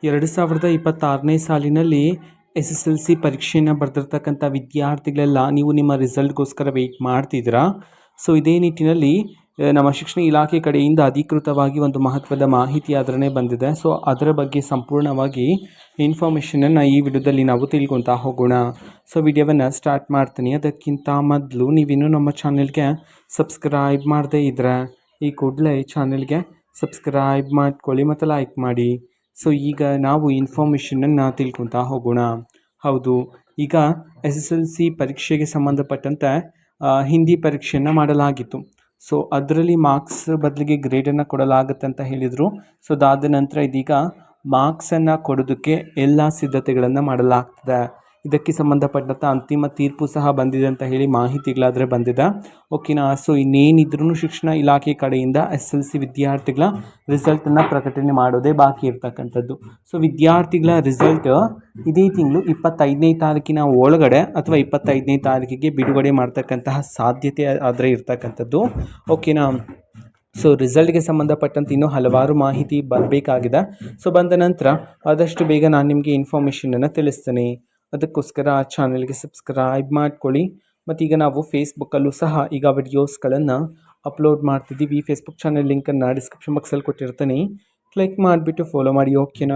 2026ನೇ ಸಾಲಿನಲ್ಲಿ SSLC ಪರೀಕ್ಷೆಯನ್ನು ಬರೆದಿರ್ತಕ್ಕಂಥ ವಿದ್ಯಾರ್ಥಿಗಳೆಲ್ಲ ನೀವು ನಿಮ್ಮ ರಿಸಲ್ಟ್ಗೋಸ್ಕರ ವೆಯ್ಟ್ ಮಾಡ್ತಿದ್ದೀರಾ. ಸೊ ಇದೇ ನಿಟ್ಟಿನಲ್ಲಿ ನಮ್ಮ ಶಿಕ್ಷಣ ಇಲಾಖೆ ಕಡೆಯಿಂದ ಅಧಿಕೃತವಾಗಿ ಒಂದು ಮಹತ್ವದ ಮಾಹಿತಿ ಅದರೇ ಬಂದಿದೆ. ಸೊ ಅದರ ಬಗ್ಗೆ ಸಂಪೂರ್ಣವಾಗಿ ಇನ್ಫಾರ್ಮೇಷನನ್ನು ಈ ವಿಡಿಯೋದಲ್ಲಿ ನಾವು ತಿಳ್ಕೊತಾ ಹೋಗೋಣ. ಸೊ ವಿಡಿಯೋವನ್ನು ಸ್ಟಾರ್ಟ್ ಮಾಡ್ತೀನಿ. ಅದಕ್ಕಿಂತ ಮೊದಲು ನೀವಿನ್ನೂ ನಮ್ಮ ಚಾನೆಲ್ಗೆ ಸಬ್ಸ್ಕ್ರೈಬ್ ಮಾಡದೇ ಇದ್ದರೆ ಈ ಕೂಡಲೇ ಚಾನೆಲ್ಗೆ ಸಬ್ಸ್ಕ್ರೈಬ್ ಮಾಡ್ಕೊಳ್ಳಿ ಮತ್ತು ಲೈಕ್ ಮಾಡಿ. ಸೊ ಈಗ ನಾವು ಇನ್ಫಾರ್ಮೇಷನನ್ನು ತಿಳ್ಕೊತಾ ಹೋಗೋಣ. ಹೌದು, ಈಗ SSLC ಪರೀಕ್ಷೆಗೆ ಸಂಬಂಧಪಟ್ಟಂತೆ ಹಿಂದಿ ಪರೀಕ್ಷೆಯನ್ನು ಮಾಡಲಾಗಿತ್ತು. ಸೊ ಅದರಲ್ಲಿ ಮಾರ್ಕ್ಸ್ ಬದಲಿಗೆ ಗ್ರೇಡನ್ನು ಕೊಡಲಾಗುತ್ತೆ ಅಂತ ಹೇಳಿದರು. ಸೊ ಅದಾದ ನಂತರ ಇದೀಗ ಮಾರ್ಕ್ಸನ್ನು ಕೊಡೋದಕ್ಕೆ ಎಲ್ಲ ಸಿದ್ಧತೆಗಳನ್ನು ಮಾಡಲಾಗ್ತದೆ. ಇದಕ್ಕೆ ಸಂಬಂಧಪಟ್ಟಂಥ ಅಂತಿಮ ತೀರ್ಪು ಸಹ ಬಂದಿದೆ ಅಂತ ಹೇಳಿ ಮಾಹಿತಿಗಳಾದರೆ ಬಂದಿದೆ. ಓಕೆನಾ. ಸೊ ಇನ್ನೇನಿದ್ರೂ ಶಿಕ್ಷಣ ಇಲಾಖೆ ಕಡೆಯಿಂದ SSLC ವಿದ್ಯಾರ್ಥಿಗಳ ರಿಸಲ್ಟನ್ನು ಪ್ರಕಟಣೆ ಮಾಡೋದೇ ಬಾಕಿ ಇರ್ತಕ್ಕಂಥದ್ದು. ಸೊ ವಿದ್ಯಾರ್ಥಿಗಳ ರಿಸಲ್ಟ್ ಇದೇ ತಿಂಗಳು 25ನೇ ತಾರೀಕಿನ ಒಳಗಡೆ ಅಥವಾ 25ನೇ ತಾರೀಕಿಗೆ ಬಿಡುಗಡೆ ಮಾಡ್ತಕ್ಕಂತಹ ಸಾಧ್ಯತೆ ಆದರೆ ಇರ್ತಕ್ಕಂಥದ್ದು. ಓಕೆನಾ. ಸೊ ರಿಸಲ್ಟ್ಗೆ ಸಂಬಂಧಪಟ್ಟಂತೆ ಇನ್ನೂ ಹಲವಾರು ಮಾಹಿತಿ ಬರಬೇಕಾಗಿದೆ. ಸೊ ಬಂದ ನಂತರ ಆದಷ್ಟು ಬೇಗ ನಾನು ನಿಮಗೆ ಇನ್ಫಾರ್ಮೇಷನನ್ನು ತಿಳಿಸ್ತೀನಿ. ಅದಕ್ಕೋಸ್ಕರ ಆ ಚಾನಲ್ಗೆ ಸಬ್ಸ್ಕ್ರೈಬ್ ಮಾಡ್ಕೊಳ್ಳಿ. ಮತ್ತು ಈಗ ನಾವು ಫೇಸ್ಬುಕ್ಕಲ್ಲೂ ಸಹ ಈಗ ವಿಡಿಯೋಸ್ಗಳನ್ನು ಅಪ್ಲೋಡ್ ಮಾಡ್ತಿದ್ದೀವಿ. ಫೇಸ್ಬುಕ್ ಚಾನಲ್ ಲಿಂಕನ್ನು ಡಿಸ್ಕ್ರಿಪ್ಷನ್ ಬಾಕ್ಸಲ್ಲಿ ಕೊಟ್ಟಿರ್ತೀನಿ. ಕ್ಲಿಕ್ ಮಾಡಿಬಿಟ್ಟು ಫಾಲೋ ಮಾಡಿ. ಓಕೆನಾ.